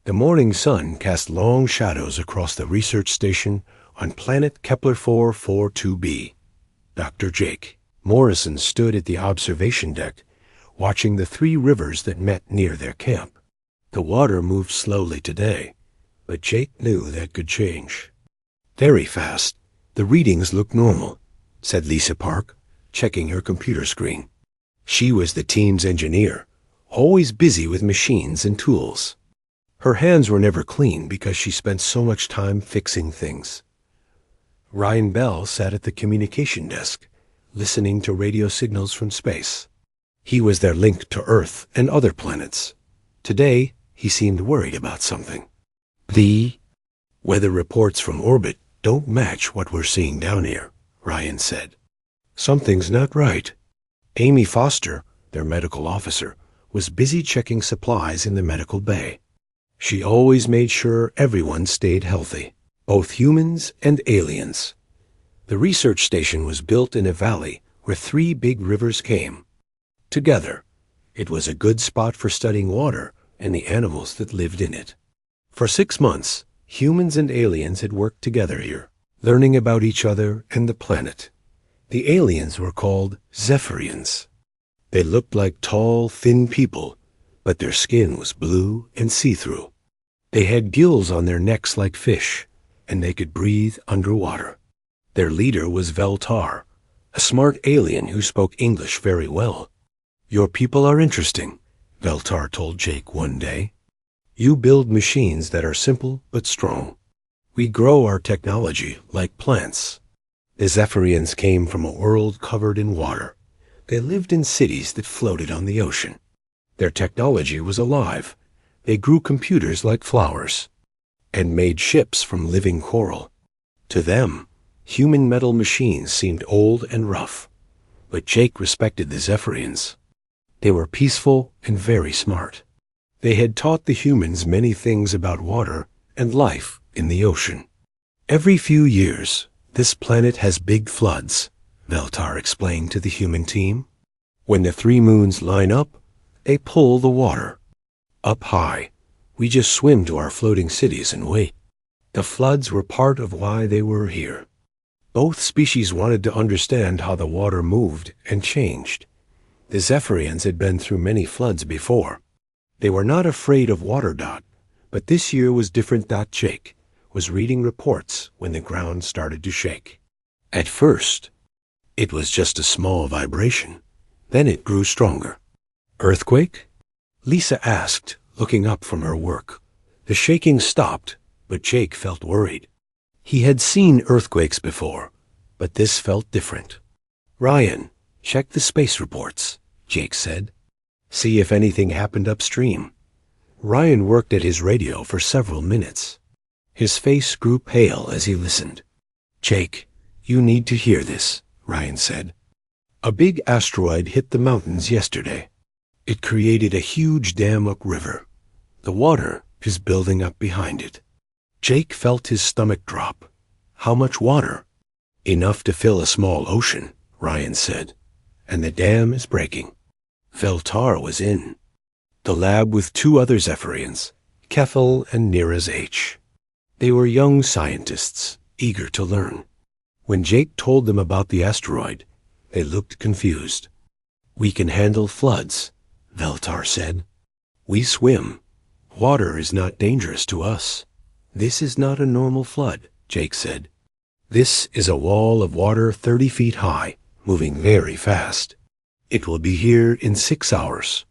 The morning sun cast long shadows across the research station on planet Kepler 442b. Dr. Jake Morrison stood at the observation deck, watching the three rivers that met near their camp. The water moved slowly today, but Jake knew that could change. Very fast. The readings looked normal, said Lisa Park, checking her computer screen. She was the team's engineer, always busy with machines and tools. Her hands were never clean because she spent so much time fixing things. Ryan Bell sat at the communication desk, listening to radio signals from space. He was their link to Earth and other planets. Today, he seemed worried about something. The weather reports from orbit don't match what we're seeing down here, Ryan said. Something's not right. Amy Foster, their medical officer, was busy checking supplies in the medical bay. She always made sure everyone stayed healthy, both humans and aliens. The research station was built in a valley where three big rivers came. Together, it was a good spot for studying water and the animals that lived in it. For 6 months, humans and aliens had worked together here, learning about each other and the planet. The aliens were called Zephyrians. They looked like tall, thin people, but their skin was blue and see-through. They had gills on their necks like fish, and they could breathe underwater. Their leader was Veltar, a smart alien who spoke English very well. "Your people are interesting," Veltar told Jake one day. "You build machines that are simple but strong. We grow our technology like plants." The Zephyrians came from a world covered in water. They lived in cities that floated on the ocean. Their technology was alive. They grew computers like flowers and made ships from living coral. To them, human metal machines seemed old and rough. But Jake respected the Zephyrians. They were peaceful and very smart. They had taught the humans many things about water and life in the ocean. "Every few years, this planet has big floods," Veltar explained to the human team. "When the three moons line up, they pull the water. Up high, we just swim to our floating cities and wait." The floods were part of why they were here. Both species wanted to understand how the water moved and changed. The Zephyrians had been through many floods before. They were not afraid of water. But this year was different. Jake was reading reports when the ground started to shake. At first, it was just a small vibration. Then it grew stronger. "Earthquake?" Lisa asked, looking up from her work. The shaking stopped, but Jake felt worried. He had seen earthquakes before, but this felt different. "Ryan, check the space reports," Jake said. "See if anything happened upstream." Ryan worked at his radio for several minutes. His face grew pale as he listened. "Jake, you need to hear this," Ryan said. "A big asteroid hit the mountains yesterday. It created a huge dam upriver. The water is building up behind it." Jake felt his stomach drop. "How much water?" "Enough to fill a small ocean," Ryan said. "And the dam is breaking." Veltar was in the lab with 2 other Zephyrians, Keffel and Neeraj H. They were young scientists, eager to learn. When Jake told them about the asteroid, they looked confused. "We can handle floods," Veltar said. "We swim. Water is not dangerous to us." "This is not a normal flood," Jake said. "This is a wall of water 30 feet high, moving very fast. It will be here in 6 hours."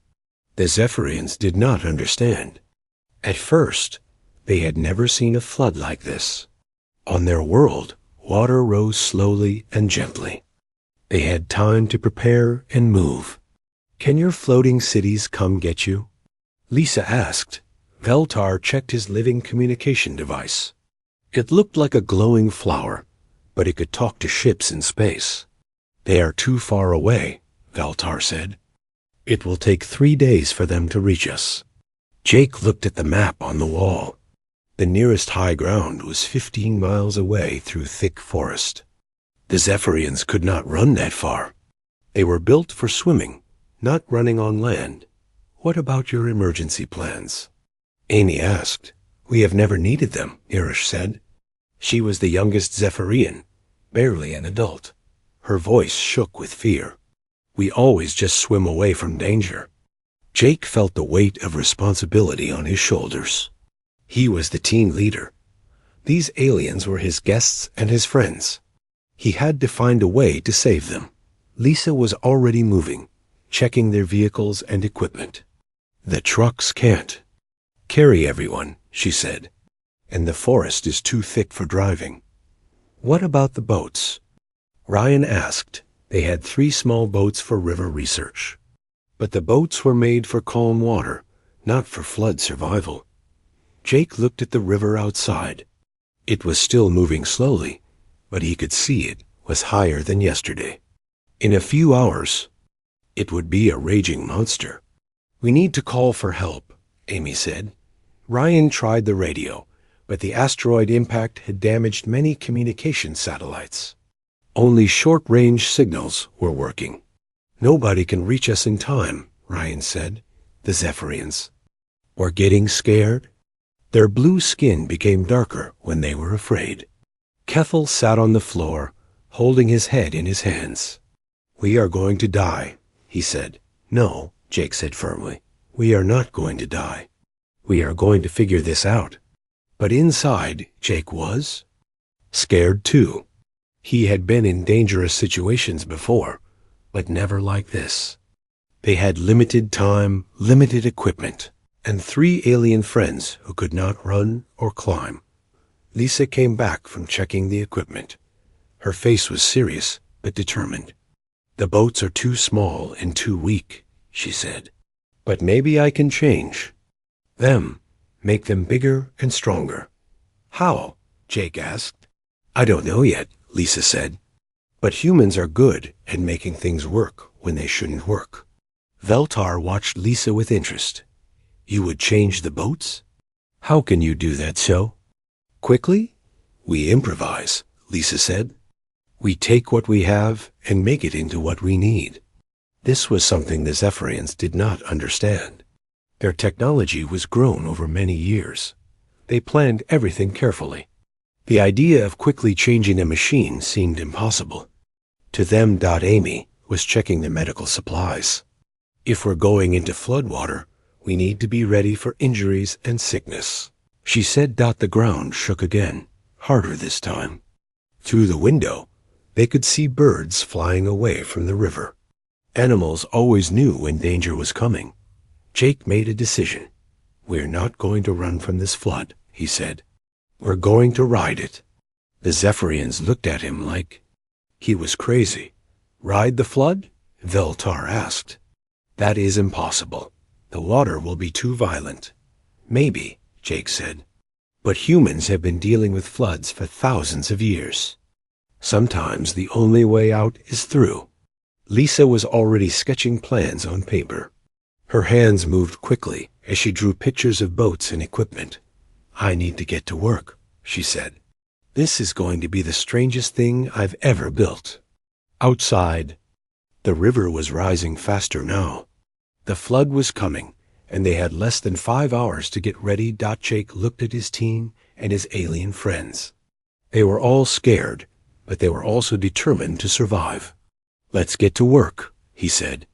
The Zephyrians did not understand. At first, they had never seen a flood like this. On their world, water rose slowly and gently. They had time to prepare and move. "Can your floating cities come get you?" Lisa asked. Veltar checked his living communication device. It looked like a glowing flower, but it could talk to ships in space. "They are too far away," Veltar said. "It will take 3 days for them to reach us." Jake looked at the map on the wall. The nearest high ground was 15 miles away through thick forest. The Zephyrians could not run that far. They were built for swimming, not running on land. "What about your emergency plans?" Amy asked. We have never needed them, Irish said. She was the youngest Zephyrian, barely an adult. Her voice shook with fear. We always just swim away from danger. Jake felt the weight of responsibility on his shoulders. He was the team leader. These aliens were his guests and his friends. He had to find a way to save them. Lisa was already moving, checking their vehicles and equipment. The trucks can't carry everyone, she said, and the forest is too thick for driving. What about the boats? Ryan asked. They had 3 small boats for river research. But the boats were made for calm water, not for flood survival. Jake looked at the river outside. It was still moving slowly, but he could see it was higher than yesterday. In a few hours, it would be a raging monster. We need to call for help, Amy said. Ryan tried the radio, but the asteroid impact had damaged many communication satellites. Only short-range signals were working. Nobody can reach us in time, Ryan said. The Zephyrians were getting scared. Their blue skin became darker when they were afraid. Kethel sat on the floor, holding his head in his hands. We are going to die, he said. No, Jake said firmly. We are not going to die. We are going to figure this out. But inside, Jake was scared too. He had been in dangerous situations before, but never like this. They had limited time, limited equipment, and 3 alien friends who could not run or climb. Lisa came back from checking the equipment. Her face was serious, but determined. The boats are too small and too weak, she said. But maybe I can change them, make them bigger and stronger. How? Jake asked. I don't know yet, Lisa said. But humans are good at making things work when they shouldn't work. Veltar watched Lisa with interest. You would change the boats? How can you do that so quickly? We improvise, Lisa said. We take what we have and make it into what we need. This was something the Zephyrians did not understand. Their technology was grown over many years. They planned everything carefully. The idea of quickly changing a machine seemed impossible. To them, Amy was checking the medical supplies. If we're going into floodwater, we need to be ready for injuries and sickness. She said. The ground shook again, harder this time. Through the window, they could see birds flying away from the river. Animals always knew when danger was coming. Jake made a decision. We're not going to run from this flood, he said. We're going to ride it. The Zephyrians looked at him like he was crazy. Ride the flood? Veltar asked. That is impossible. The water will be too violent. Maybe, Jake said. But humans have been dealing with floods for thousands of years. Sometimes the only way out is through. Lisa was already sketching plans on paper. Her hands moved quickly as she drew pictures of boats and equipment. I need to get to work, she said. This is going to be the strangest thing I've ever built. Outside, the river was rising faster now. The flood was coming, and they had less than 5 hours to get ready. Jake looked at his team and his alien friends. They were all scared, but they were also determined to survive. Let's get to work, he said.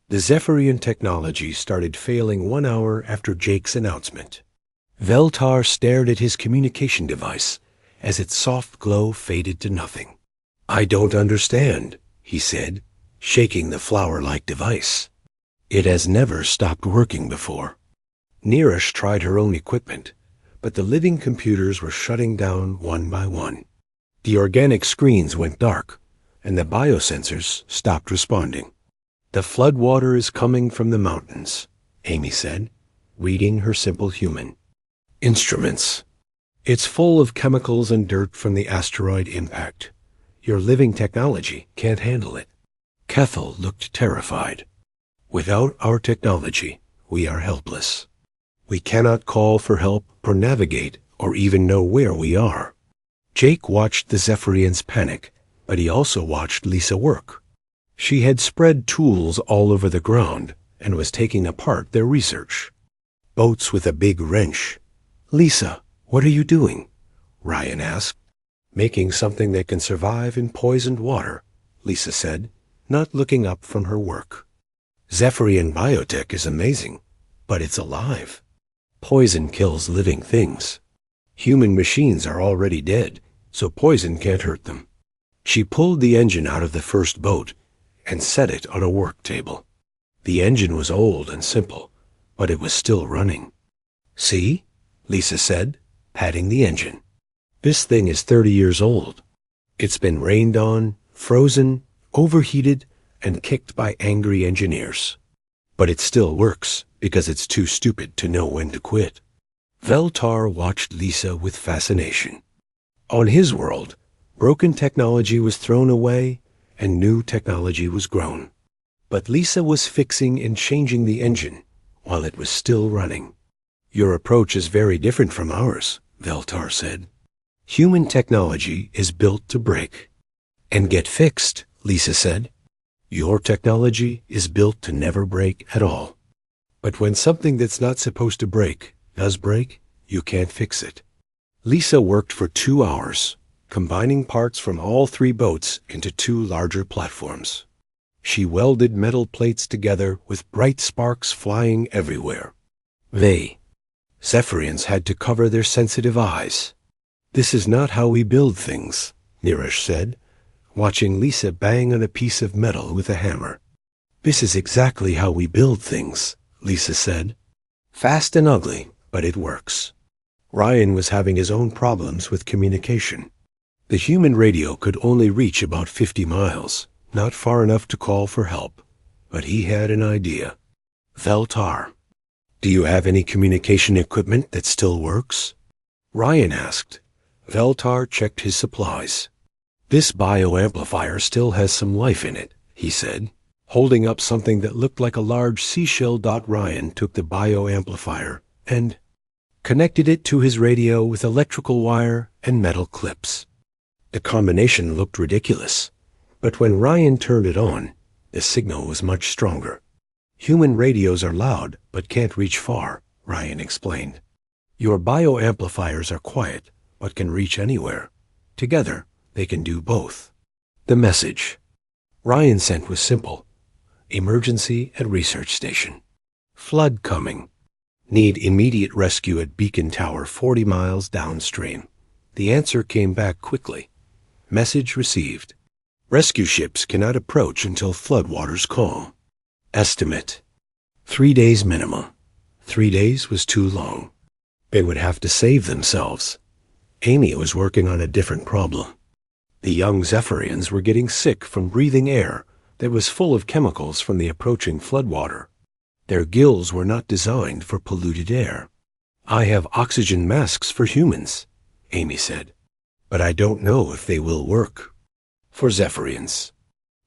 The Zephyrian technology started failing 1 hour after Jake's announcement. Veltar stared at his communication device as its soft glow faded to nothing. I don't understand, he said, shaking the flower-like device. It has never stopped working before. Neerish tried her own equipment, but the living computers were shutting down one by one. The organic screens went dark, and the biosensors stopped responding. The floodwater is coming from the mountains, Amy said, reading her simple human instruments. It's full of chemicals and dirt from the asteroid impact. Your living technology can't handle it. Kethel looked terrified. Without our technology, we are helpless. We cannot call for help or navigate or even know where we are. Jake watched the Zephyrians panic, but he also watched Lisa work. She had spread tools all over the ground and was taking apart their research. boats with a big wrench. "Lisa, what are you doing?" Ryan asked. "Making something that can survive in poisoned water," Lisa said, not looking up from her work. "Zephyrian biotech is amazing, but it's alive. Poison kills living things. Human machines are already dead, so poison can't hurt them." She pulled the engine out of the first boat and set it on a work table. The engine was old and simple, but it was still running. "See?" Lisa said, patting the engine. "This thing is 30 years old. It's been rained on, frozen, overheated, and kicked by angry engineers. But it still works because it's too stupid to know when to quit." Veltar watched Lisa with fascination. On his world, broken technology was thrown away and new technology was grown. But Lisa was fixing and changing the engine while it was still running. "Your approach is very different from ours," Veltar said. "Human technology is built to break and get fixed," Lisa said. "Your technology is built to never break at all. But when something that's not supposed to break does break, you can't fix it." Lisa worked for 2 hours, combining parts from all 3 boats into 2 larger platforms. She welded metal plates together with bright sparks flying everywhere. Zephyrians had to cover their sensitive eyes. "This is not how we build things," Nirish said, watching Lisa bang on a piece of metal with a hammer. "This is exactly how we build things," Lisa said. "Fast and ugly, but it works." Ryan was having his own problems with communication. The human radio could only reach about 50 miles, not far enough to call for help. But he had an idea. "Veltar, do you have any communication equipment that still works?" Ryan asked. Veltar checked his supplies. "This bioamplifier still has some life in it," he said, holding up something that looked like a large seashell. Ryan took the bioamplifier and connected it to his radio with electrical wire and metal clips. The combination looked ridiculous, but when Ryan turned it on, the signal was much stronger. "Human radios are loud but can't reach far," Ryan explained. "Your bioamplifiers are quiet but can reach anywhere. Together, they can do both." The message Ryan sent was simple. "Emergency at research station. Flood coming. Need immediate rescue at beacon tower 40 miles downstream." The answer came back quickly. Message received. Rescue ships cannot approach until floodwaters calm. Estimate: 3 days minimum. 3 days was too long. They would have to save themselves. Amy was working on a different problem. The young Zephyrians were getting sick from breathing air that was full of chemicals from the approaching floodwater. Their gills were not designed for polluted air. "I have oxygen masks for humans," Amy said, "but I don't know if they will work for Zephyrians."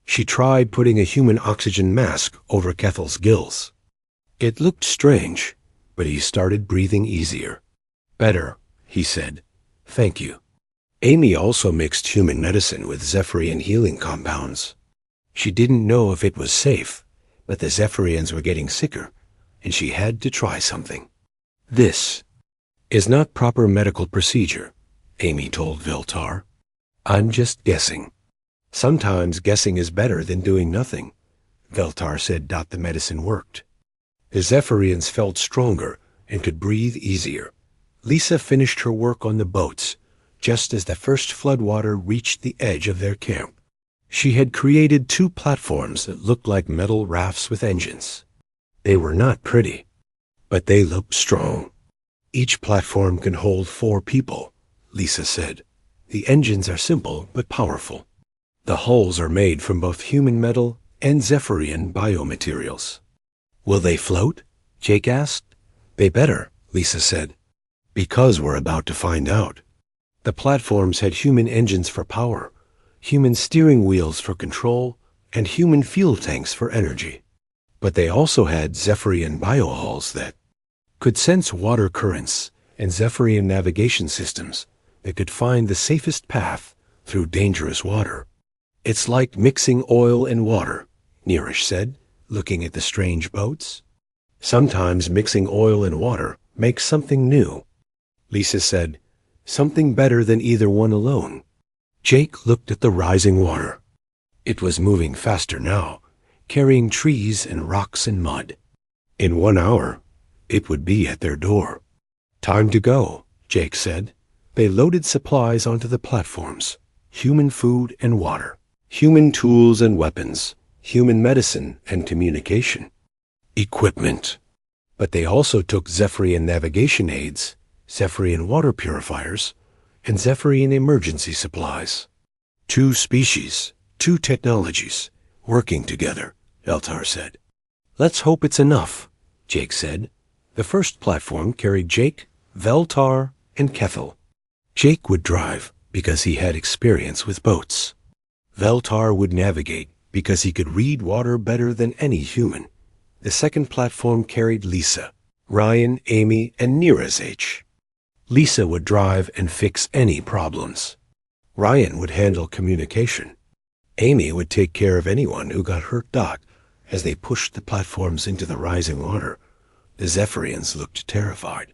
She tried putting a human oxygen mask over Kethel's gills. It looked strange, but he started breathing easier. "Better," he said. "Thank you." Amy also mixed human medicine with Zephyrian healing compounds. She didn't know if it was safe, but the Zephyrians were getting sicker, and she had to try something. "This is not proper medical procedure," Amy told Veltar. "I'm just guessing. Sometimes guessing is better than doing nothing," Veltar said. The medicine worked. The Zephyrians felt stronger and could breathe easier. Lisa finished her work on the boats just as the first floodwater reached the edge of their camp. She had created 2 platforms that looked like metal rafts with engines. They were not pretty, but they looked strong. "Each platform can hold 4 people," Lisa said. "The engines are simple but powerful. The hulls are made from both human metal and Zephyrian biomaterials." "Will they float?" Jake asked. "They better," Lisa said, "because we're about to find out." The platforms had human engines for power, human steering wheels for control, and human fuel tanks for energy. But they also had Zephyrian biohulls that could sense water currents and Zephyrian navigation systems that could find the safest path through dangerous water. "It's like mixing oil and water," Nirish said, looking at the strange boats. Sometimes mixing oil and water makes something new. Lisa said, something better than either one alone. Jake looked at the rising water. It was moving faster now, carrying trees and rocks and mud. In 1 hour, it would be at their door. Time to go, Jake said. They loaded supplies onto the platforms, human food and water, human tools and weapons, human medicine and communication, equipment. But they also took Zephyrian navigation aids, Zephyrian water purifiers, and Zephyrian emergency supplies. 2 species, 2 technologies, working together, Eltar said. Let's hope it's enough, Jake said. The first platform carried Jake, Veltar, and Kethel. Jake would drive because he had experience with boats. Veltar would navigate because he could read water better than any human. The second platform carried Lisa, Ryan, Amy, and Neera's H. Lisa would drive and fix any problems. Ryan would handle communication. Amy would take care of anyone who got hurt. As they pushed the platforms into the rising water, the Zephyrians looked terrified.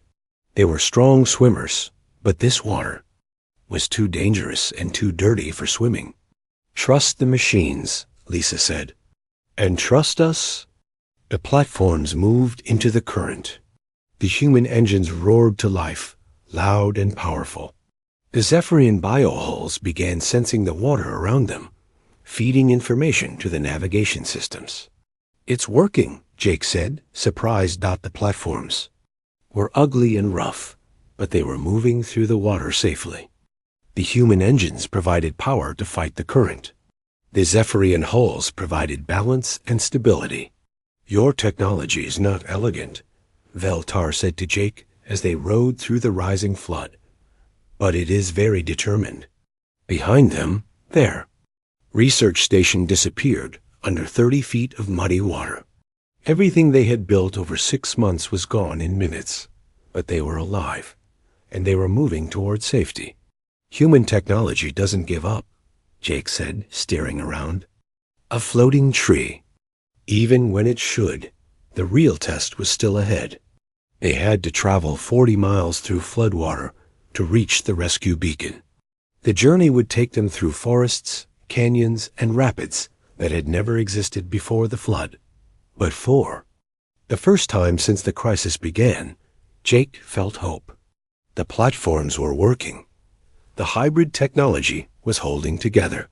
They were strong swimmers, but this water was too dangerous and too dirty for swimming. Trust the machines, Lisa said. And trust us? The platforms moved into the current. The human engines roared to life, loud and powerful. The Zephyrian biohulls began sensing the water around them, feeding information to the navigation systems. It's working, Jake said, surprised. The platforms were ugly and rough, but they were moving through the water safely. The human engines provided power to fight the current. The Zephyrian hulls provided balance and stability. Your technology is not elegant, Veltar said to Jake as they rode through the rising flood. But it is very determined. Behind them, there, research station disappeared under 30 feet of muddy water. Everything they had built over 6 months was gone in minutes, but they were alive, and they were moving toward safety. Human technology doesn't give up, Jake said, staring around. A floating tree. Even when it should, the real test was still ahead. They had to travel 40 miles through floodwater to reach the rescue beacon. The journey would take them through forests, canyons, and rapids that had never existed before the flood. But for the first time since the crisis began, Jake felt hope. The platforms were working. The hybrid technology was holding together.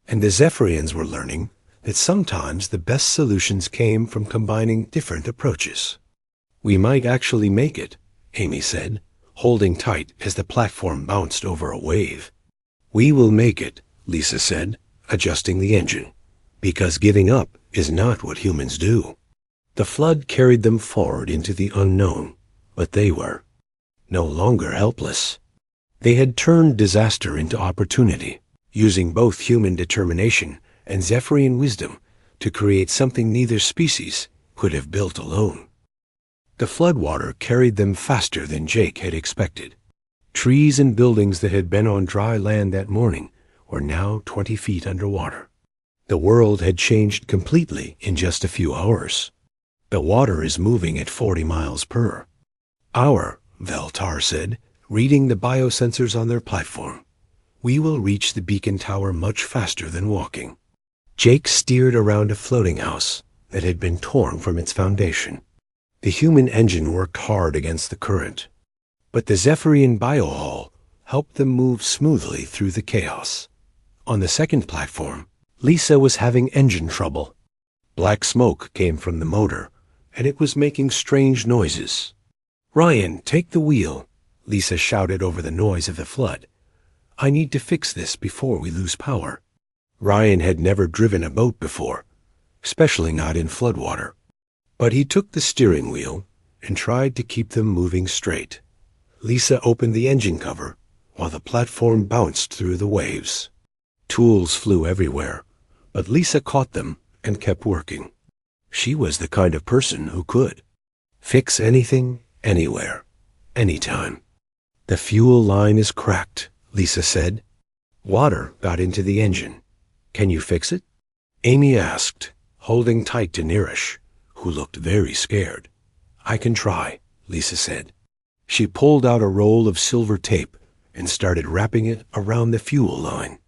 And the Zephyrians were learning that sometimes the best solutions came from combining different approaches. We might actually make it, Amy said, holding tight as the platform bounced over a wave. We will make it, Lisa said, adjusting the engine, because giving up is not what humans do. The flood carried them forward into the unknown, but they were no longer helpless. They had turned disaster into opportunity, using both human determination and Zephyrian wisdom to create something neither species could have built alone. The floodwater carried them faster than Jake had expected. Trees and buildings that had been on dry land that morning were now 20 feet underwater. The world had changed completely in just a few hours. The water is moving at 40 miles per hour, Veltar said, reading the biosensors on their platform. We will reach the beacon tower much faster than walking. Jake steered around a floating house that had been torn from its foundation. The human engine worked hard against the current, but the Zephyrian biohull helped them move smoothly through the chaos. On the second platform, Lisa was having engine trouble. Black smoke came from the motor, and it was making strange noises. Ryan, take the wheel, Lisa shouted over the noise of the flood. I need to fix this before we lose power. Ryan had never driven a boat before, especially not in floodwater. But he took the steering wheel and tried to keep them moving straight. Lisa opened the engine cover while the platform bounced through the waves. Tools flew everywhere, but Lisa caught them and kept working. She was the kind of person who could fix anything, anywhere, anytime. The fuel line is cracked, Lisa said. Water got into the engine. Can you fix it? Amy asked, holding tight to Neerish, who looked very scared. I can try, Lisa said. She pulled out a roll of silver tape and started wrapping it around the fuel line.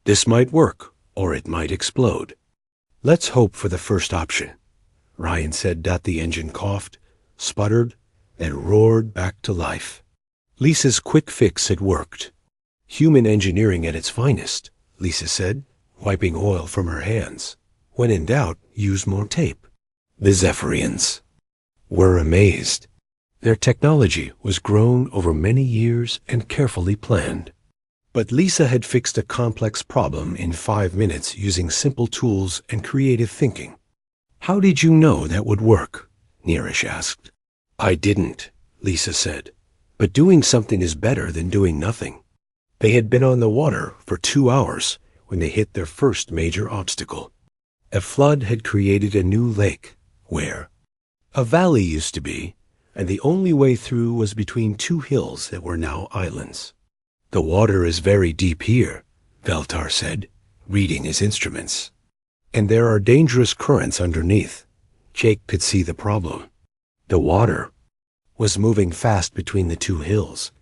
This might work, or it might explode. Let's hope for the first option, Ryan said. The engine coughed, sputtered, then roared back to life. Lisa's quick fix had worked. Human engineering at its finest, Lisa said, wiping oil from her hands. When in doubt, use more tape. The Zephyrians were amazed. Their technology was grown over many years and carefully planned. But Lisa had fixed a complex problem in 5 minutes using simple tools and creative thinking. How did you know that would work? Narration asked. I didn't, Lisa said. But doing something is better than doing nothing. They had been on the water for 2 hours when they hit their first major obstacle. A flood had created a new lake where a valley used to be, and the only way through was between 2 hills that were now islands. The water is very deep here, Veltar said, reading his instruments. And there are dangerous currents underneath. Jake could see the problem. The water was moving fast between the 2 hills,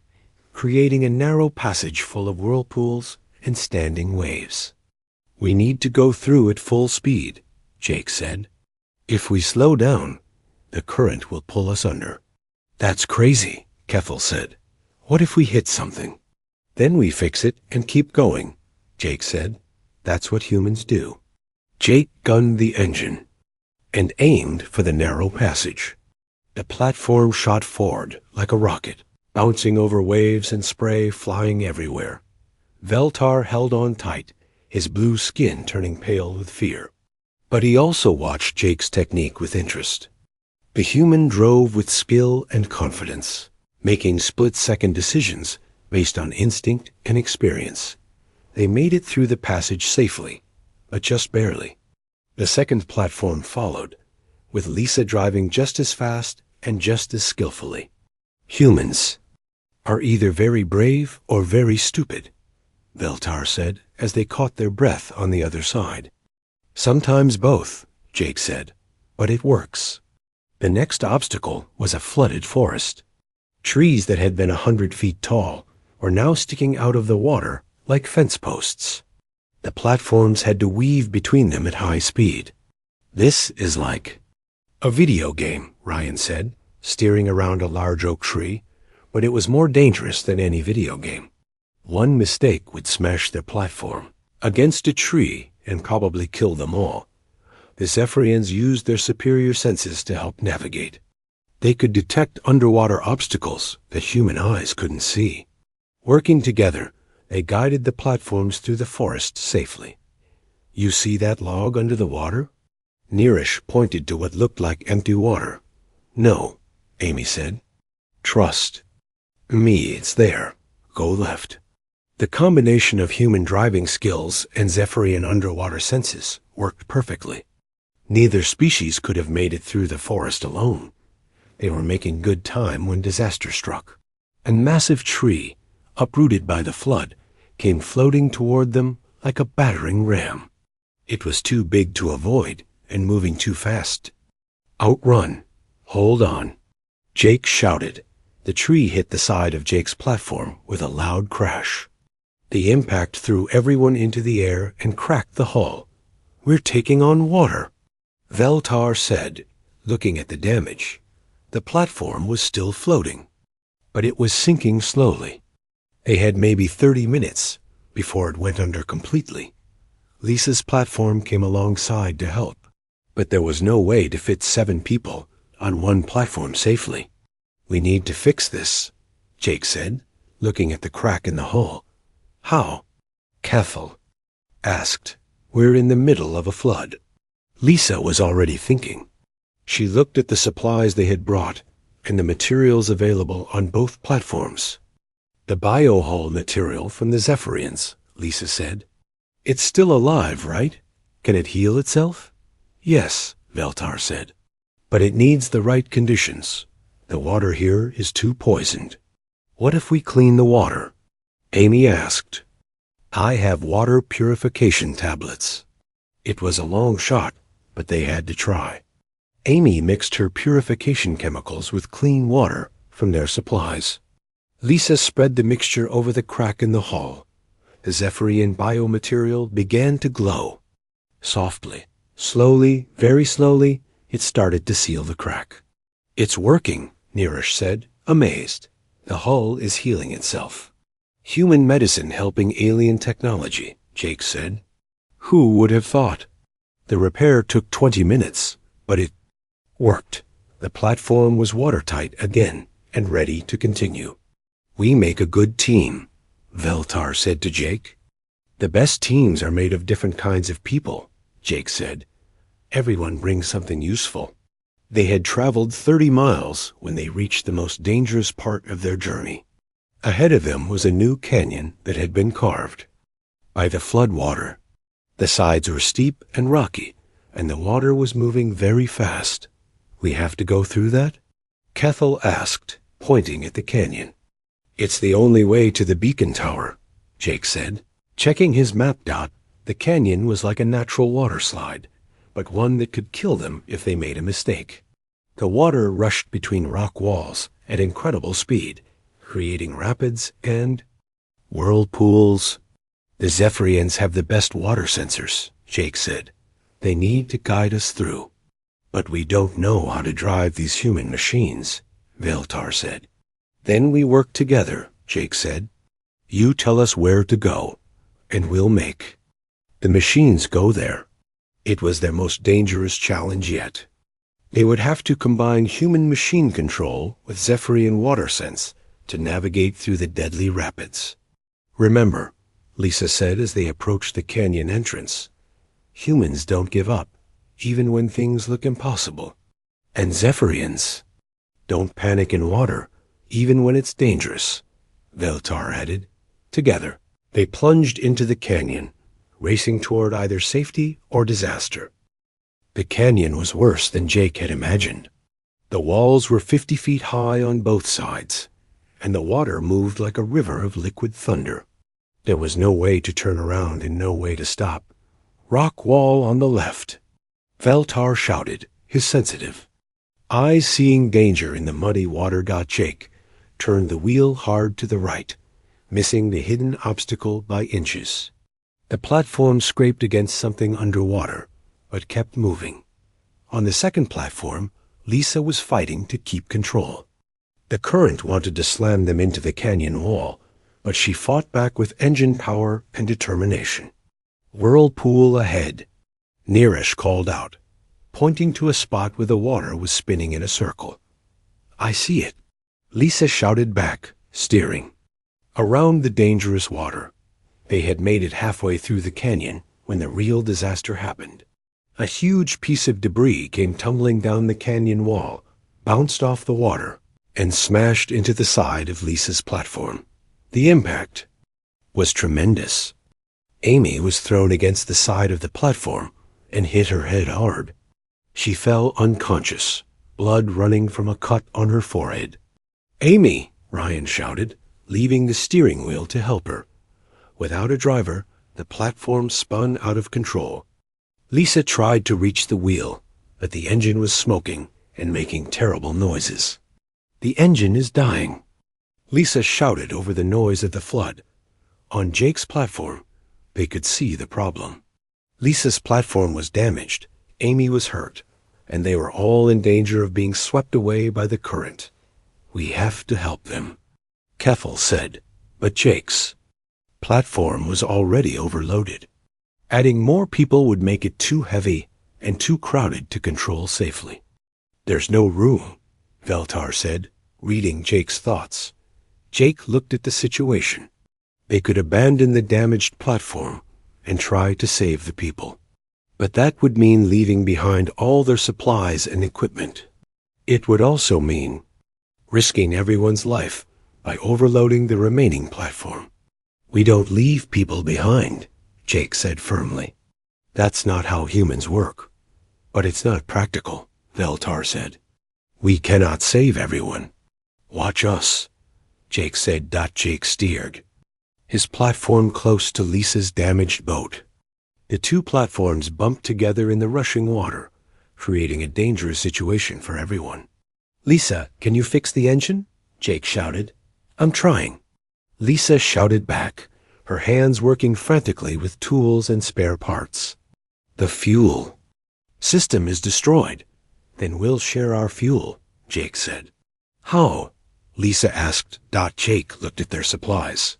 creating a narrow passage full of whirlpools and standing waves. We need to go through at full speed, Jake said. If we slow down, the current will pull us under. That's crazy, Keffel said. What if we hit something? Then we fix it and keep going, Jake said. That's what humans do. Jake gunned the engine and aimed for the narrow passage. The platform shot forward like a rocket, bouncing over waves and spray flying everywhere. Veltar held on tight, his blue skin turning pale with fear. But he also watched Jake's technique with interest. The human drove with skill and confidence, making split-second decisions based on instinct and experience. They made it through the passage safely, but just barely. The second platform followed, with Lisa driving just as fast and just as skillfully. Humans are either very brave or very stupid, Veltar said as they caught their breath on the other side. Sometimes both, Jake said, but it works. The next obstacle was a flooded forest. Trees that had been 100 feet tall were now sticking out of the water like fence posts. The platforms had to weave between them at high speed. This is like a video game, Ryan said, steering around a large oak tree, but it was more dangerous than any video game. One mistake would smash their platform against a tree and probably kill them all. The Zephyrians used their superior senses to help navigate. They could detect underwater obstacles that human eyes couldn't see. Working together, they guided the platforms through the forest safely. You see that log under the water? Neerish pointed to what looked like empty water. No, Amy said. Trust me, it's there. Go left. The combination of human driving skills and Zephyrian underwater senses worked perfectly. Neither species could have made it through the forest alone. They were making good time when disaster struck. A massive tree, uprooted by the flood, came floating toward them like a battering ram. It was too big to avoid and moving too fast. Outrun. Hold on. Jake shouted. The tree hit the side of Jake's platform with a loud crash. The impact threw everyone into the air and cracked the hull. We're taking on water, Veltar said, looking at the damage. The platform was still floating, but it was sinking slowly. They had maybe 30 minutes before it went under completely. Lisa's platform came alongside to help, but there was no way to fit 7 people on one platform safely. We need to fix this, Jake said, looking at the crack in the hull. How? Keffel asked. We're in the middle of a flood. Lisa was already thinking. She looked at the supplies they had brought and the materials available on both platforms. The biohull material from the Zephyrians, Lisa said. It's still alive, right? Can it heal itself? Yes, Veltar said. But it needs the right conditions. The water here is too poisoned. What if we clean the water? Amy asked. I have water purification tablets. It was a long shot, but they had to try. Amy mixed her purification chemicals with clean water from their supplies. Lisa spread the mixture over the crack in the hull. The Zephyrian biomaterial began to glow. Softly, slowly, very slowly, it started to seal the crack. "It's working," Nirish said, amazed. "The hull is healing itself." "Human medicine helping alien technology," Jake said. "Who would have thought?" The repair took 20 minutes, but it worked. The platform was watertight again and ready to continue. "We make a good team," Veltar said to Jake. "The best teams are made of different kinds of people," Jake said. "Everyone brings something useful." They had traveled 30 miles when they reached the most dangerous part of their journey. Ahead of them was a new canyon that had been carved by the flood water. The sides were steep and rocky, and the water was moving very fast. "We have to go through that?" Kethel asked, pointing at the canyon. "It's the only way to the beacon tower," Jake said. Checking his map dot, the canyon was like a natural water slide, but one that could kill them if they made a mistake. The water rushed between rock walls at incredible speed, creating rapids and whirlpools. "The Zephyrians have the best water sensors," Jake said. "They need to guide us through." "But we don't know how to drive these human machines," Veltar said. "Then we work together," Jake said. "You tell us where to go, and we'll make the machines go there." It was their most dangerous challenge yet. They would have to combine human machine control with Zephyrian water sense to navigate through the deadly rapids. "Remember," Lisa said as they approached the canyon entrance, "humans don't give up, even when things look impossible. And Zephyrians don't panic in water, even when it's dangerous," Veltar added. Together, they plunged into the canyon, racing toward either safety or disaster. The canyon was worse than Jake had imagined. The walls were 50 feet high on both sides, and the water moved like a river of liquid thunder. There was no way to turn around and no way to stop. "Rock wall on the left," Veltar shouted, his sensitive eyes seeing danger in the muddy water. Jake turned the wheel hard to the right, missing the hidden obstacle by inches. The platform scraped against something underwater, but kept moving. On the second platform, Lisa was fighting to keep control. The current wanted to slam them into the canyon wall, but she fought back with engine power and determination. "Whirlpool ahead," Nirish called out, pointing to a spot where the water was spinning in a circle. "I see it," Lisa shouted back, steering around the dangerous water. They had made it halfway through the canyon when the real disaster happened. A huge piece of debris came tumbling down the canyon wall, bounced off the water, and smashed into the side of Lisa's platform. The impact was tremendous. Amy was thrown against the side of the platform and hit her head hard. She fell unconscious, blood running from a cut on her forehead. "Amy!" Ryan shouted, leaving the steering wheel to help her. Without a driver, the platform spun out of control. Lisa tried to reach the wheel, but the engine was smoking and making terrible noises. "The engine is dying," Lisa shouted over the noise of the flood. On Jake's platform, they could see the problem. Lisa's platform was damaged, Amy was hurt, and they were all in danger of being swept away by the current. "We have to help them," Kethel said, but Jake's platform was already overloaded. Adding more people would make it too heavy and too crowded to control safely. "There's no room," Veltar said, reading Jake's thoughts. Jake looked at the situation. They could abandon the damaged platform and try to save the people. But that would mean leaving behind all their supplies and equipment. It would also mean risking everyone's life by overloading the remaining platform. "We don't leave people behind," Jake said firmly. "That's not how humans work." "But it's not practical," Veltar said. "We cannot save everyone." "Watch us," Jake said. Jake steered his platform close to Lisa's damaged boat. The two platforms bumped together in the rushing water, creating a dangerous situation for everyone. "Lisa, can you fix the engine?" Jake shouted. "I'm trying." Lisa shouted back, her hands working frantically with tools and spare parts. "The fuel system is destroyed. Then we'll share our fuel," Jake said. "How?" Lisa asked. Jake looked at their supplies.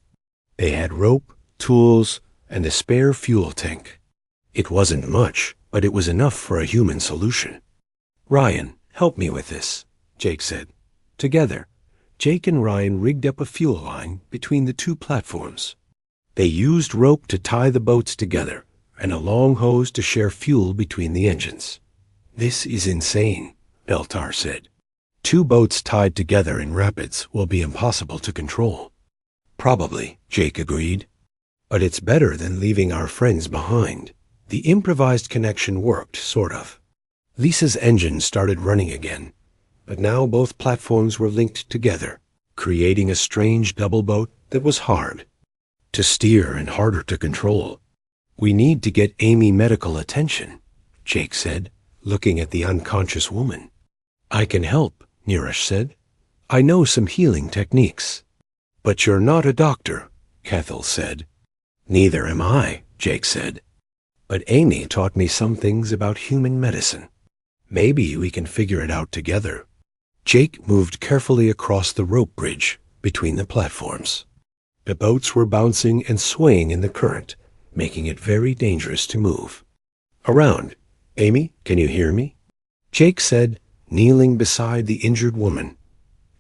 They had rope, tools, and a spare fuel tank. It wasn't much, but it was enough for a human solution. "Ryan, help me with this," Jake said. Together, Jake and Ryan rigged up a fuel line between the two platforms. They used rope to tie the boats together and a long hose to share fuel between the engines. "This is insane," Beltar said. "Two boats tied together in rapids will be impossible to control." "Probably," Jake agreed. "But it's better than leaving our friends behind." The improvised connection worked, sort of. Lisa's engine started running again, but now both platforms were linked together, creating a strange double boat that was hard to steer and harder to control. "We need to get Amy medical attention," Jake said, looking at the unconscious woman. "I can help," Nirish said. "I know some healing techniques." "But you're not a doctor," Cathal said. "Neither am I," Jake said. "But Amy taught me some things about human medicine. Maybe we can figure it out together." Jake moved carefully across the rope bridge between the platforms. The boats were bouncing and swaying in the current, making it very dangerous to move. "Around. Amy, can you hear me?" Jake said, kneeling beside the injured woman.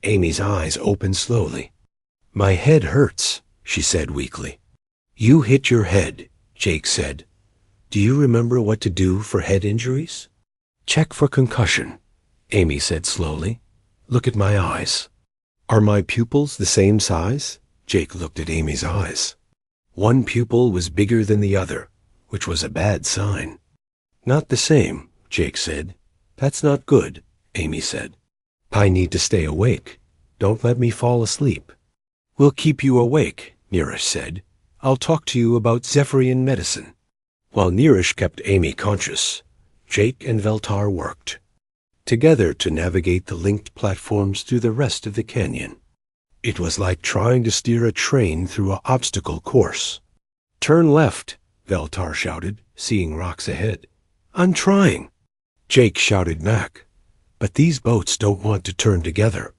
Amy's eyes opened slowly. "My head hurts," she said weakly. "You hit your head," Jake said. "Do you remember what to do for head injuries?" "Check for concussion," Amy said slowly. "Look at my eyes." "Are my pupils the same size?" Jake looked at Amy's eyes. One pupil was bigger than the other, which was a bad sign. "Not the same," Jake said. "That's not good," Amy said. "I need to stay awake. Don't let me fall asleep." "We'll keep you awake," Nirish said. "I'll talk to you about Zephyrian medicine." While Nirish kept Amy conscious, Jake and Veltar worked together to navigate the linked platforms through the rest of the canyon. It was like trying to steer a train through an obstacle course. "Turn left," Veltar shouted, seeing rocks ahead. "I'm trying," Jake shouted back. But these boats don't want to turn together.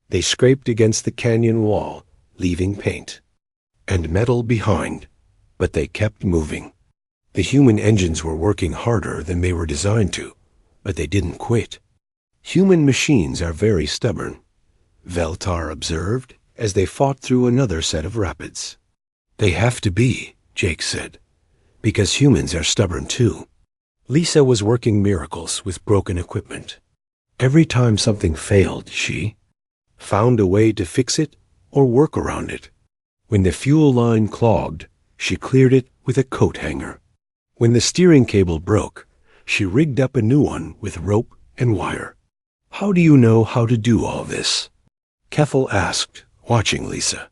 They scraped against the canyon wall, leaving paint and metal behind, but they kept moving. The human engines were working harder than they were designed to, but they didn't quit. Human machines are very stubborn, Veltar observed as they fought through another set of rapids. "They have to be," Jake said, "because humans are stubborn too." Lisa was working miracles with broken equipment. Every time something failed, she found a way to fix it or work around it. When the fuel line clogged, she cleared it with a coat hanger. When the steering cable broke, she rigged up a new one with rope and wire. "How do you know how to do all this?" Kethel asked, watching Lisa.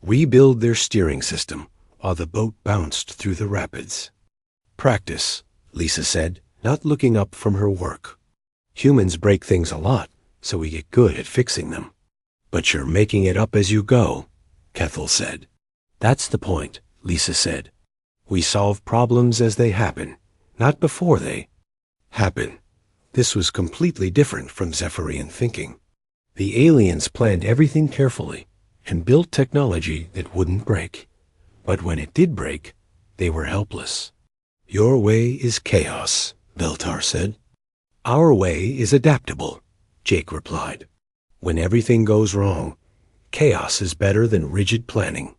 "We build their steering system while the boat bounced through the rapids." "Practice," Lisa said, not looking up from her work. "Humans break things a lot, so we get good at fixing them." "But you're making it up as you go," Kethel said. "That's the point," Lisa said. "We solve problems as they happen, not before they happen." This was completely different from Zephyrian thinking. The aliens planned everything carefully and built technology that wouldn't break. But when it did break, they were helpless. "Your way is chaos," Veltar said. "Our way is adaptable," Jake replied. "When everything goes wrong, chaos is better than rigid planning."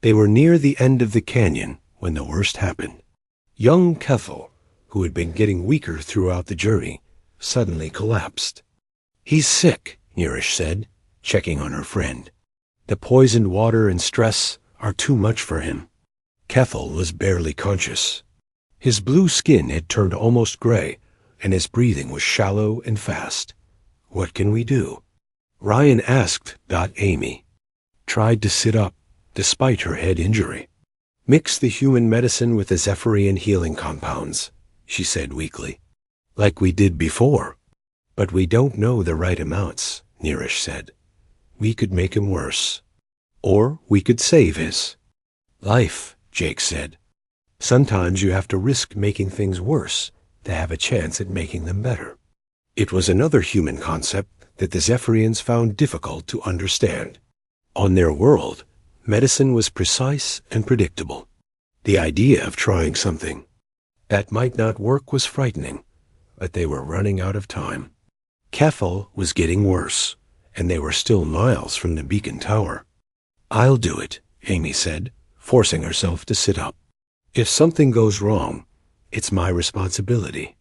They were near the end of the canyon when the worst happened. Young Kethel, who had been getting weaker throughout the journey, suddenly collapsed. "He's sick," Nirish said, checking on her friend. "The poisoned water and stress are too much for him." Kethel was barely conscious. His blue skin had turned almost gray, and his breathing was shallow and fast. "What can we do?" Ryan asked. Amy tried to sit up, despite her head injury. "Mix the human medicine with the Zephyrian healing compounds," she said weakly. Like we did before. But we don't know the right amounts, Neerish said. We could make him worse. Or we could save his life, Jake said. Sometimes you have to risk making things worse to have a chance at making them better. It was another human concept that the Zephyrians found difficult to understand. On their world, medicine was precise and predictable. The idea of trying something that might not work was frightening, but they were running out of time. Kethel was getting worse, and they were still miles from the beacon tower. I'll do it, Amy said, forcing herself to sit up. If something goes wrong, it's my responsibility.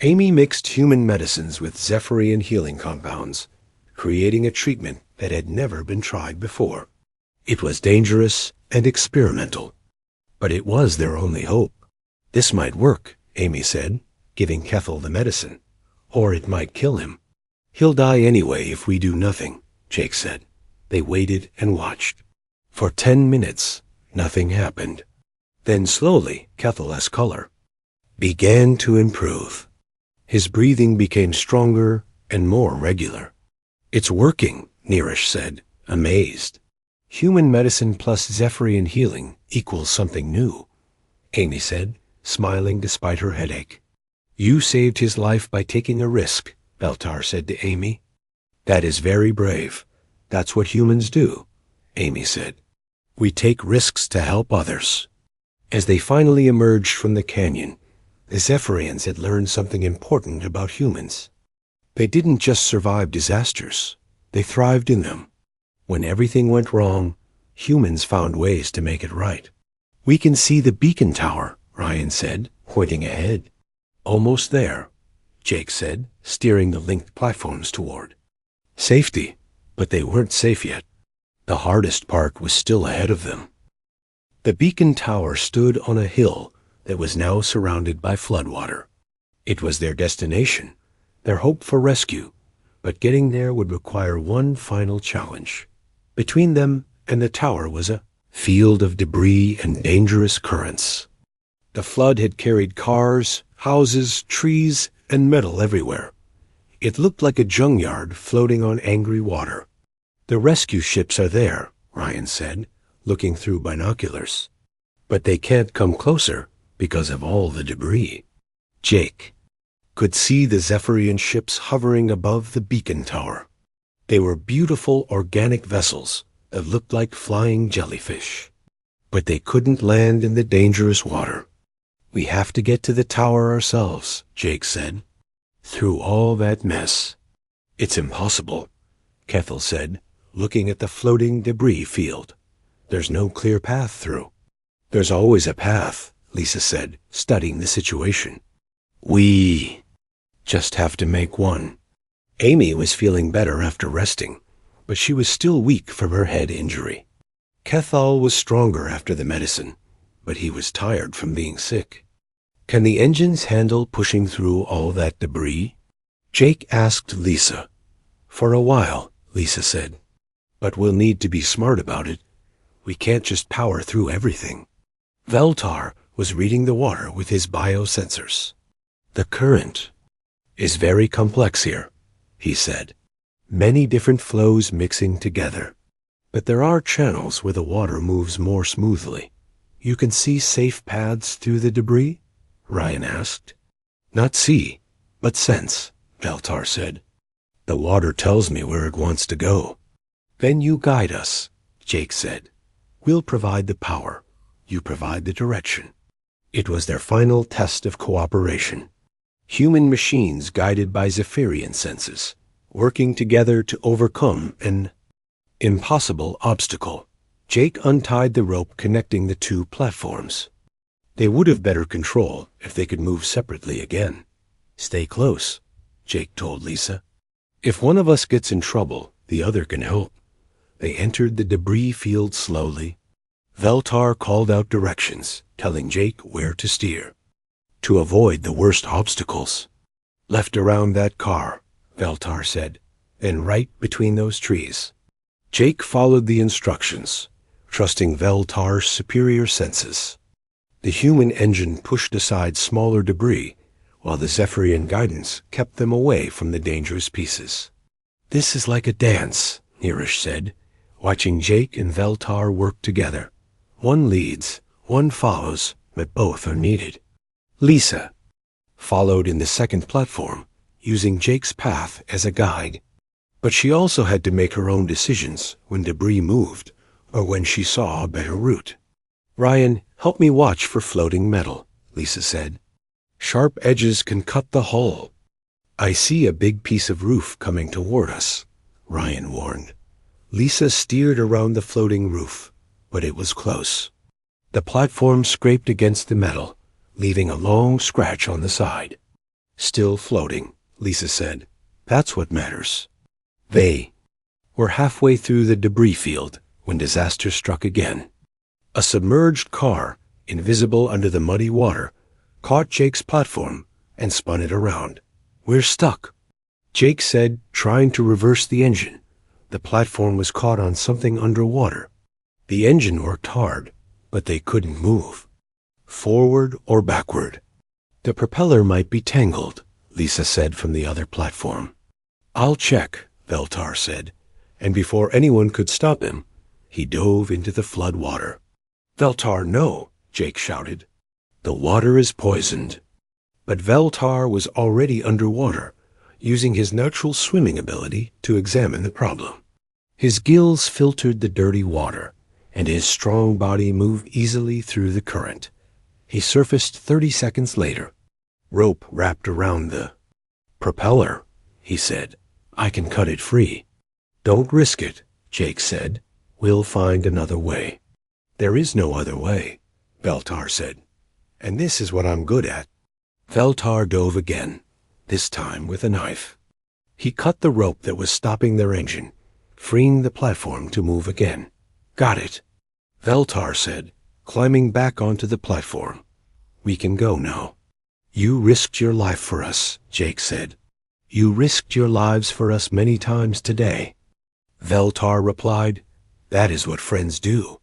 Amy mixed human medicines with Zephyrian healing compounds, creating a treatment that had never been tried before. It was dangerous and experimental, but it was their only hope. This might work, Amy said, giving Kethel the medicine, or it might kill him. He'll die anyway if we do nothing, Jake said. They waited and watched. For 10 minutes, nothing happened. Then slowly, Kethel's color began to improve. His breathing became stronger and more regular. It's working, Neerish said, amazed. Human medicine plus Zephyrian healing equals something new, Amy said, smiling despite her headache. You saved his life by taking a risk, Beltar said to Amy. That is very brave. That's what humans do, Amy said. We take risks to help others. As they finally emerged from the canyon, the Zephyrians had learned something important about humans. They didn't just survive disasters, they thrived in them. When everything went wrong, humans found ways to make it right. We can see the beacon tower, Ryan said, pointing ahead. Almost there, Jake said, steering the linked platforms toward safety, but they weren't safe yet. The hardest part was still ahead of them. The beacon tower stood on a hill that was now surrounded by floodwater. It was their destination, their hope for rescue, but getting there would require one final challenge. Between them and the tower was a field of debris and dangerous currents. The flood had carried cars, houses, trees, and metal everywhere. It looked like a junkyard floating on angry water. The rescue ships are there, Ryan said, looking through binoculars. But they can't come closer because of all the debris. Jake could see the Zephyrian ships hovering above the beacon tower. They were beautiful organic vessels that looked like flying jellyfish. But they couldn't land in the dangerous water. We have to get to the tower ourselves, Jake said. Through all that mess. It's impossible, Kethel said, looking at the floating debris field. There's no clear path through. There's always a path, Lisa said, studying the situation. We just have to make one. Amy was feeling better after resting, but she was still weak from her head injury. Kethel was stronger after the medicine, but he was tired from being sick. Can the engines handle pushing through all that debris? Jake asked Lisa. For a while, Lisa said. But we'll need to be smart about it. We can't just power through everything. Veltar was reading the water with his biosensors. The current is very complex here, he said. Many different flows mixing together. But there are channels where the water moves more smoothly. You can see safe paths through the debris? Ryan asked. Not see, but sense, Veltar said. The water tells me where it wants to go. Then you guide us, Jake said. We'll provide the power. You provide the direction. It was their final test of cooperation. Human machines guided by Zephyrian senses, working together to overcome an impossible obstacle. Jake untied the rope connecting the two platforms. They would have better control if they could move separately again. Stay close, Jake told Lisa. If one of us gets in trouble, the other can help. They entered the debris field slowly. Veltar called out directions, telling Jake where to steer. To avoid the worst obstacles. Left around that car, Veltar said, and right between those trees. Jake followed the instructions, trusting Veltar's superior senses. The human engine pushed aside smaller debris, while the Zephyrian guidance kept them away from the dangerous pieces. "This is like a dance," Nirish said, watching Jake and Veltar work together. One leads, one follows, but both are needed. Lisa followed in the second platform, using Jake's path as a guide. But she also had to make her own decisions when debris moved or when she saw a better route. "Ryan, help me watch for floating metal," Lisa said. "Sharp edges can cut the hull." "I see a big piece of roof coming toward us," Ryan warned. Lisa steered around the floating roof, but it was close. The platform scraped against the metal, leaving a long scratch on the side. "Still floating," Lisa said. "That's what matters." They were halfway through the debris field when disaster struck again. A submerged car, invisible under the muddy water, caught Jake's platform and spun it around. "We're stuck," Jake said, trying to reverse the engine. The platform was caught on something underwater. The engine worked hard, but they couldn't move, forward or backward. "The propeller might be tangled," Lisa said from the other platform. "I'll check," Veltar said, and before anyone could stop him, he dove into the flood water. "Veltar, no!" Jake shouted. "The water is poisoned." But Veltar was already underwater, using his natural swimming ability to examine the problem. His gills filtered the dirty water, and his strong body moved easily through the current. He surfaced 30 seconds later, rope wrapped around the propeller, he said. "I can cut it free." "Don't risk it," Jake said. "We'll find another way." "There is no other way," Veltar said. "And this is what I'm good at." Veltar dove again, this time with a knife. He cut the rope that was stopping their engine, freeing the platform to move again. "Got it," Veltar said, climbing back onto the platform. "We can go now." "You risked your life for us," Jake said. "You risked your lives for us many times today." Veltar replied, "That is what friends do."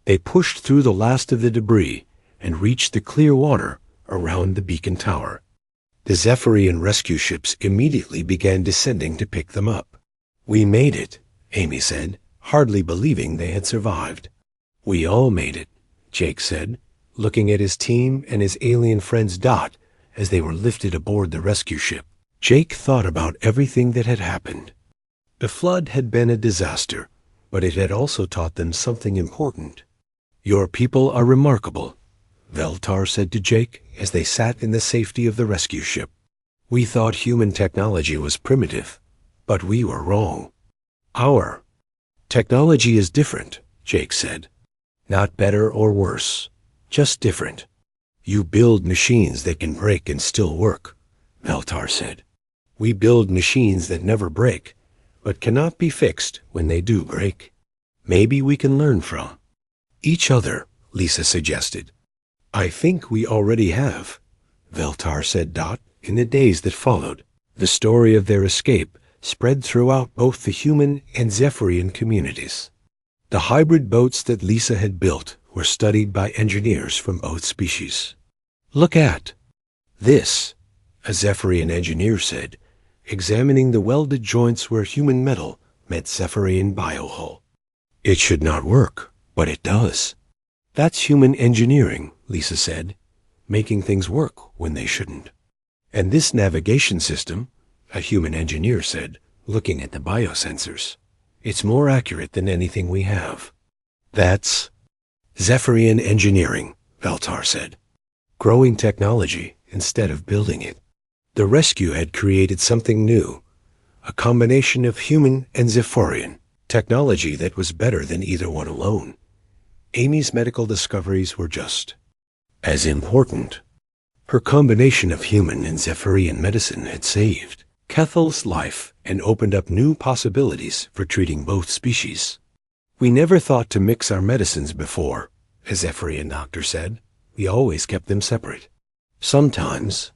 They pushed through the last of the debris and reached the clear water around the beacon tower. The Zephyrian rescue ships immediately began descending to pick them up. "We made it," Amy said, hardly believing they had survived. "We all made it," Jake said, looking at his team and his alien friends Dot as they were lifted aboard the rescue ship. Jake thought about everything that had happened. The flood had been a disaster, but it had also taught them something important. "Your people are remarkable," Veltar said to Jake as they sat in the safety of the rescue ship. "We thought human technology was primitive, but we were wrong. Our technology is different," Jake said. "Not better or worse, just different." "You build machines that can break and still work," Veltar said. "We build machines that never break, but cannot be fixed when they do break. Maybe we can learn from each other," Lisa suggested. "I think we already have," Veltar said. Dot, in the days that followed, the story of their escape spread throughout both the human and Zephyrian communities. The hybrid boats that Lisa had built were studied by engineers from both species. "Look at this," a Zephyrian engineer said, examining the welded joints where human metal met Zephyrian biohull. "It should not work, but it does." "That's human engineering," Lisa said, "making things work when they shouldn't." "And this navigation system," a human engineer said, looking at the biosensors, "it's more accurate than anything we have." "That's Zephyrian engineering," Veltar said. "Growing technology instead of building it." The rescue had created something new, a combination of human and Zephyrian technology that was better than either one alone. Amy's medical discoveries were just as important. Her combination of human and Zephyrian medicine had saved Kethel's life and opened up new possibilities for treating both species. "We never thought to mix our medicines before," a Zephyrian doctor said. "We always kept them separate. Sometimes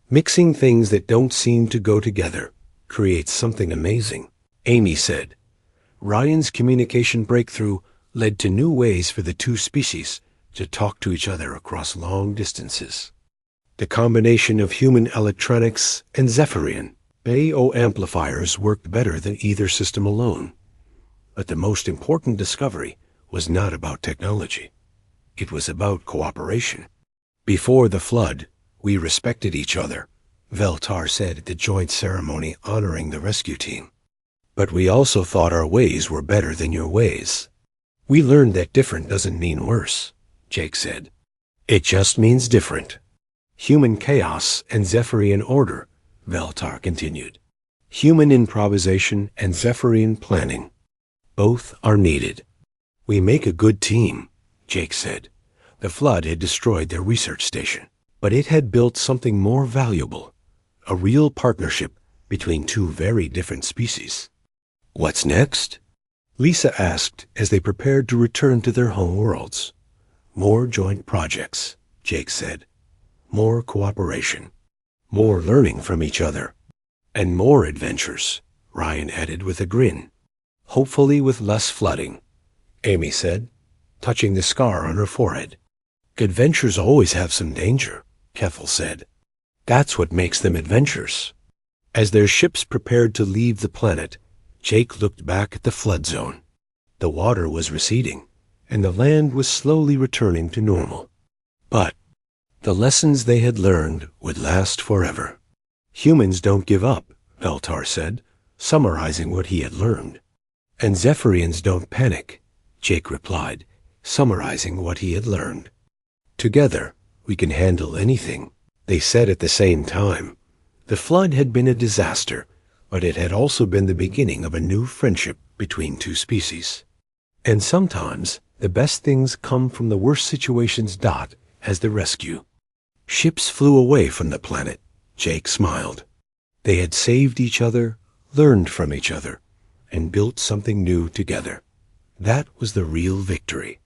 mixing things that don't seem to go together creates something amazing," Amy said. "Ryan's communication breakthrough led to new ways for the two species to talk to each other across long distances." The combination of human electronics and Zephyrian Bay-O amplifiers worked better than either system alone. But the most important discovery was not about technology. It was about cooperation. Before the flood, we respected each other, Veltar said at the joint ceremony honoring the rescue team. But we also thought our ways were better than your ways. We learned that different doesn't mean worse, Jake said. It just means different. Human chaos and Zephyrian order, Veltar continued. Human improvisation and Zephyrian planning. Both are needed. We make a good team, Jake said. The flood had destroyed their research station, but it had built something more valuable, a real partnership between two very different species. What's next? Lisa asked as they prepared to return to their home worlds. More joint projects, Jake said. More cooperation. More learning from each other. And more adventures, Ryan added with a grin. Hopefully with less flooding, Amy said, touching the scar on her forehead. Adventures always have some danger, Keffel said. That's what makes them adventures. As their ships prepared to leave the planet, Jake looked back at the flood zone. The water was receding, and the land was slowly returning to normal. But the lessons they had learned would last forever. Humans don't give up, Veltar said, summarizing what he had learned. And Zephyrians don't panic, Jake replied, summarizing what he had learned. Together, we can handle anything, they said at the same time. The flood had been a disaster, but it had also been the beginning of a new friendship between two species. And sometimes, the best things come from the worst situations. As the rescue. Ships flew away from the planet, Jake smiled. They had saved each other, learned from each other, and built something new together. That was the real victory.